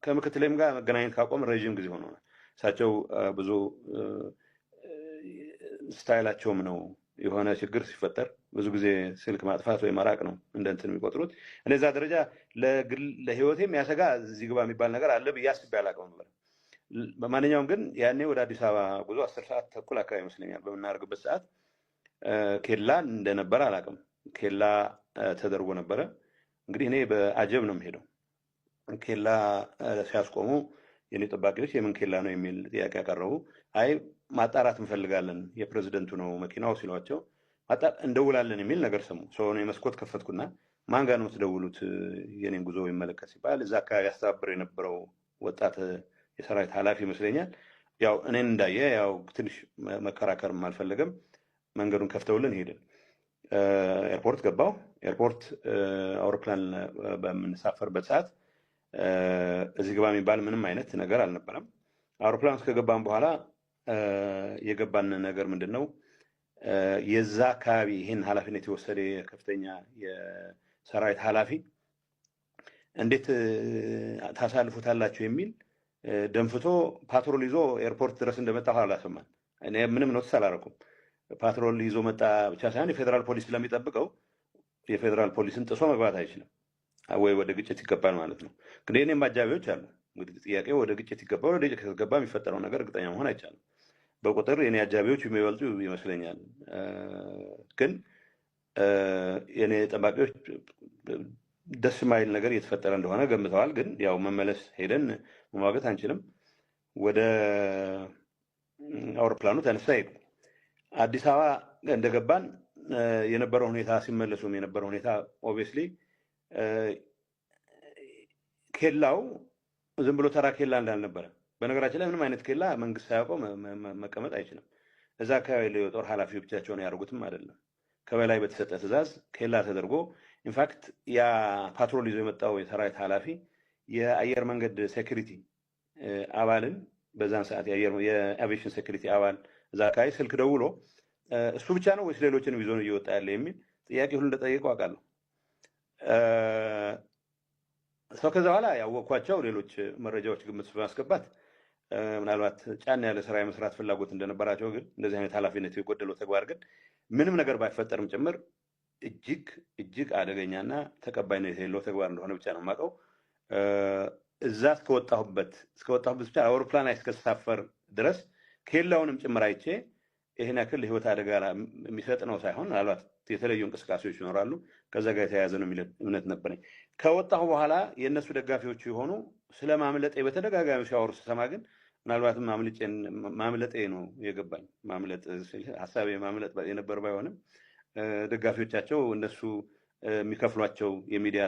ከምክትሌም ጋር መገናኘት ካቆም ረጅም ጊዜ ሆኖናል። እሳቸው ብዙ ስታይላቸውም ነው የሆነ ችግር ሲፈጠር ብዙ ጊዜ ስልክ ማጥፋት ወይ መራቅ ነው እንደ እንትን የሚቆጥሩት። እነዛ ደረጃ ለህይወቴ የሚያሰጋ እዚህ ግባ የሚባል ነገር አለ ብዬ አስቤ አላውቅም ነበር። በማንኛውም ግን ያኔ ወደ አዲስ አበባ ጉዞ 10 ሰዓት ተኩል አካባቢ ይመስለኛል በምናደርግበት ሰዓት ኬላ እንደነበረ አላውቅም። ኬላ ተደርጎ ነበረ። እንግዲህ እኔ በአጀብ ነው የምሄደው። ኬላ ሲያስቆሙ የኔ ጠባቂዎች የምን ኬላ ነው የሚል ጥያቄ ያቀረቡ። አይ ማጣራት እንፈልጋለን የፕሬዝደንቱ ነው መኪናው ሲሏቸው እንደውላለን የሚል ነገር ሰሙ። ሰው ነው መስኮት ከፈትኩና ማን ጋር ነው የምትደውሉት የኔን ጉዞ ይመለከት ሲባል እዛ አካባቢ ያስተባብር የነበረው ወጣት የሰራዊት ኃላፊ ይመስለኛል። ያው እኔን እንዳየ ያው ትንሽ መከራከርም አልፈለገም። መንገዱን ከፍተውልን ሄድን። ኤርፖርት ገባው። ኤርፖርት አውሮፕላን በምንሳፈርበት ሰዓት እዚህ ግባ የሚባል ምንም አይነት ነገር አልነበረም። አውሮፕላን ውስጥ ከገባን በኋላ የገባን ነገር ምንድነው የዛ አካባቢ ይሄን ኃላፊነት የወሰደ ከፍተኛ የሰራዊት ኃላፊ እንዴት ታሳልፉታላችሁ የሚል ደንፍቶ ፓትሮል ይዞ ኤርፖርት ድረስ እንደመጣ አላሰማን። እኔ ምንም ኖትስ አላረኩም። ፓትሮል ይዞ መጣ ብቻ ሳይሆን የፌደራል ፖሊስ ስለሚጠብቀው የፌደራል ፖሊስን ጥሶ መግባት አይችልም ወይ ወደ ግጭት ይገባል ማለት ነው። ግን እኔም አጃቢዎች አሉ። እንግዲህ ጥያቄው ወደ ግጭት ይገባል፣ ወደ ግጭት ከገባ የሚፈጠረው ነገር እርግጠኛ መሆን አይቻልም። በቁጥር የኔ አጃቢዎች የሚበልጡ ይመስለኛል። ግን የኔ ጠባቂዎች ደስ ማይል ነገር እየተፈጠረ እንደሆነ ገምተዋል። ግን ያው መመለስ ሄደን መዋገት አንችልም። ወደ አውሮፕላኑ ተነሳ ሄዱ። አዲስ አበባ እንደገባን የነበረው ሁኔታ ሲመለሱም የነበረው ሁኔታ ኦብቪየስሊ ኬላው ዝም ብሎ ተራ ኬላ እንዳልነበረ። በነገራችን ላይ ምንም አይነት ኬላ መንግስት ሳያውቀው መቀመጥ አይችልም። እዛ አካባቢ ላይ የጦር ኃላፊዎች ብቻቸውን ያደርጉትም አይደለም። ከበላይ በተሰጠ ትዕዛዝ ኬላ ተደርጎ ኢንፋክት ያ ፓትሮል ይዞ የመጣው የሰራዊት ኃላፊ የአየር መንገድ ሴኩሪቲ አባልን በዛን ሰዓት የአቪዬሽን ሴኩሪቲ አባል እዛ አካባቢ ስልክ ደውሎ እሱ ብቻ ነው ወይስ ሌሎችንም ይዞ ነው እየወጣ ያለ የሚል ጥያቄ ሁሉ እንደጠየቀው አውቃለሁ። ሰው ከዛ በኋላ ያወቅኳቸው ሌሎች መረጃዎች ግምት በማስገባት ምናልባት ጫና ያለ ስራ የመስራት ፍላጎት እንደነበራቸው፣ ግን እንደዚህ አይነት ኃላፊነት የጎደለው ተግባር ግን ምንም ነገር ባይፈጠርም ጭምር እጅግ አደገኛና ተቀባይነት የሌለው ተግባር እንደሆነ ብቻ ነው የማውቀው። እዛ እስከወጣሁበት ብቻ አውሮፕላን ላይ እስከተሳፈር ድረስ ኬላውንም ጭምር አይቼ ይሄን ያክል ህይወት አደጋ የሚሰጥ ነው ሳይሆን ምናልባት የተለዩ እንቅስቃሴዎች ይኖራሉ ከዛ ጋር የተያያዘ ነው የሚል እምነት ነበረኝ። ከወጣሁ በኋላ የእነሱ ደጋፊዎች የሆኑ ስለማምለጤ በተደጋጋሚ ሲያወሩ ስሰማ ግን ምናልባትም ማምለጤ ነው የገባኝ። ማምለጥ ሀሳቤ ማምለጥ የነበር ባይሆንም ደጋፊዎቻቸው እነሱ የሚከፍሏቸው የሚዲያ